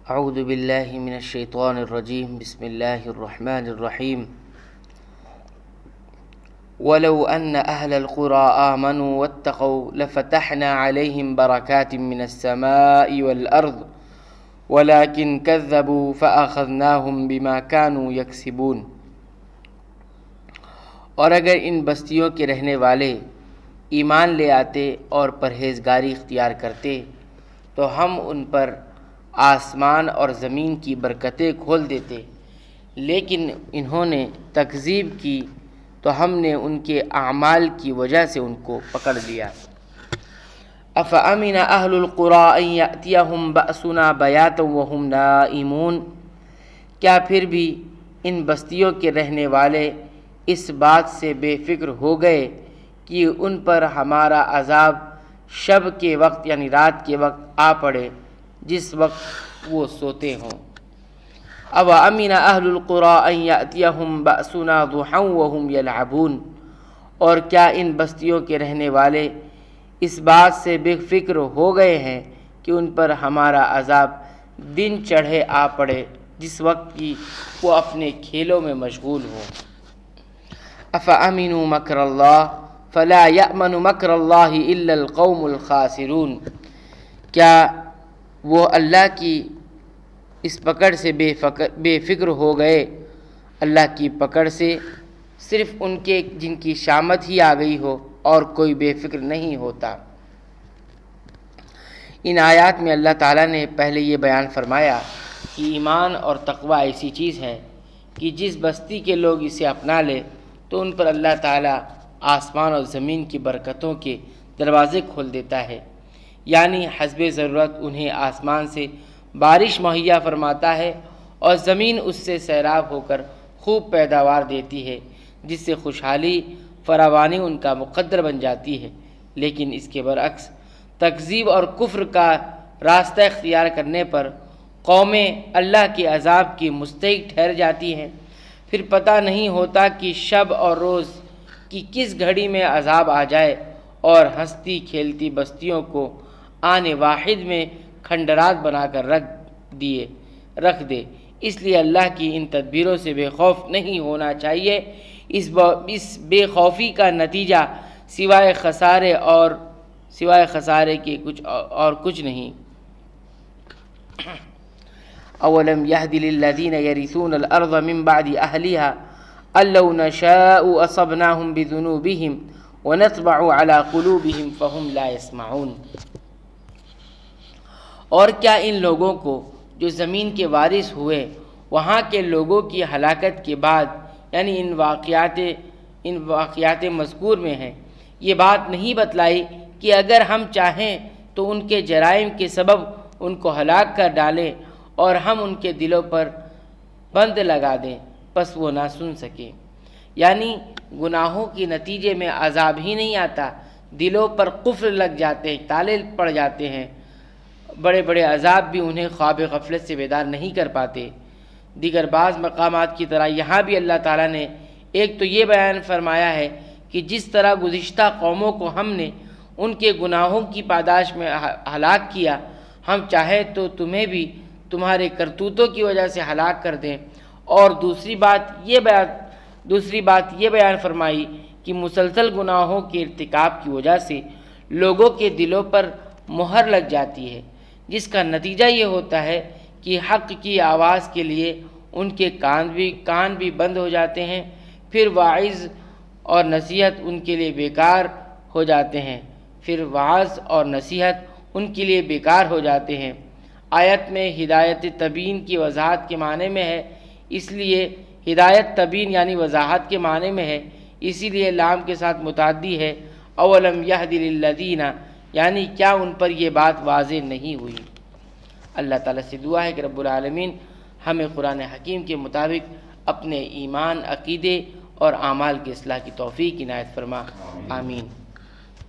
اعوذ باللہ من الشیطان الرجیم بسم اللہ الرحمن الرحیم ولو ان اہل القرى آمنوا واتقوا لفتحنا علیہم برکات من السماء والارض ولكن كذبوا فأخذناهم بما كانوا يكسبون۔ اور اگر ان بستیوں کے رہنے والے ایمان لے آتے اور پرہیزگاری اختیار کرتے تو ہم ان پر آسمان اور زمین کی برکتیں کھول دیتے، لیکن انہوں نے تکذیب کی تو ہم نے ان کے اعمال کی وجہ سے ان کو پکڑ لیا۔ افامن اہل القری ان یاتیہم بأسنا بیاتا وہم نائمون، کیا پھر بھی ان بستیوں کے رہنے والے اس بات سے بے فکر ہو گئے کہ ان پر ہمارا عذاب شب کے وقت یعنی رات کے وقت آ پڑے جس وقت وہ سوتے ہوں۔ او امن اہل القری ان یاتیہم بأسنا ضحی وہم یلعبون، اور کیا ان بستیوں کے رہنے والے اس بات سے بے فکر ہو گئے ہیں کہ ان پر ہمارا عذاب دن چڑھے آ پڑے جس وقت کی وہ اپنے کھیلوں میں مشغول ہوں۔ افامنوا مکر اللہ فلا یأمن مکر اللہ الا القوم الخاسرون، کیا وہ اللہ کی اس پکڑ سے بے فکر ہو گئے، اللہ کی پکڑ سے صرف ان کے جن کی شامت ہی آ گئی ہو اور کوئی بے فکر نہیں ہوتا۔ ان آیات میں اللہ تعالیٰ نے پہلے یہ بیان فرمایا کہ ایمان اور تقوی ایسی چیز ہے کہ جس بستی کے لوگ اسے اپنا لے تو ان پر اللہ تعالیٰ آسمان اور زمین کی برکتوں کے دروازے کھول دیتا ہے، یعنی حسب ضرورت انہیں آسمان سے بارش مہیا فرماتا ہے اور زمین اس سے سیراب ہو کر خوب پیداوار دیتی ہے جس سے خوشحالی فراوانی ان کا مقدر بن جاتی ہے۔ لیکن اس کے برعکس تکذیب اور کفر کا راستہ اختیار کرنے پر قومیں اللہ کے عذاب کی مستحق ٹھہر جاتی ہیں، پھر پتہ نہیں ہوتا کہ شب اور روز کی کس گھڑی میں عذاب آ جائے اور ہنستی کھیلتی بستیوں کو آنے واحد میں کھنڈرات بنا کر رکھ دے۔ اس لیے اللہ کی ان تدبیروں سے بے خوف نہیں ہونا چاہیے۔ اس بے خوفی کا نتیجہ سوائے خسارے کے کچھ نہیں۔ اولم یہد للذین یرثون الارض من بعد اہلها ان لو نشاء اصبناهم بذنوبهم ونطبع على قلوبهم فهم لا يسمعون، اور کیا ان لوگوں کو جو زمین کے وارث ہوئے وہاں کے لوگوں کی ہلاکت کے بعد یعنی ان واقعات مذکور میں ہیں یہ بات نہیں بتلائی کہ اگر ہم چاہیں تو ان کے جرائم کے سبب ان کو ہلاک کر ڈالیں اور ہم ان کے دلوں پر بند لگا دیں پس وہ نہ سن سکیں، یعنی گناہوں کے نتیجے میں عذاب ہی نہیں آتا، دلوں پر قفل لگ جاتے ہیں، تالے پڑ جاتے ہیں، بڑے بڑے عذاب بھی انہیں خواب غفلت سے بیدار نہیں کر پاتے۔ دیگر بعض مقامات کی طرح یہاں بھی اللہ تعالیٰ نے ایک تو یہ بیان فرمایا ہے کہ جس طرح گزشتہ قوموں کو ہم نے ان کے گناہوں کی پاداش میں ہلاک کیا، ہم چاہے تو تمہیں بھی تمہارے کرتوتوں کی وجہ سے ہلاک کر دیں، اور دوسری بات یہ بیان فرمائی کہ مسلسل گناہوں کے ارتکاب کی وجہ سے لوگوں کے دلوں پر مہر لگ جاتی ہے، جس کا نتیجہ یہ ہوتا ہے کہ حق کی آواز کے لیے ان کے کان بھی بند ہو جاتے ہیں، پھر واعظ اور نصیحت ان کے لیے بیکار ہو جاتے ہیں۔ آیت میں ہدایت تبین کی وضاحت کے معنی میں ہے، اس لیے ہدایت تبین یعنی وضاحت کے معنی میں ہے، اسی لیے لام کے ساتھ متعدی ہے۔ اولم یہد للذین، یعنی کیا ان پر یہ بات واضح نہیں ہوئی۔ اللہ تعالیٰ سے دعا ہے کہ رب العالمین ہمیں قرآن حکیم کے مطابق اپنے ایمان، عقیدے اور اعمال کی اصلاح کی توفیق عنایت فرما، آمین۔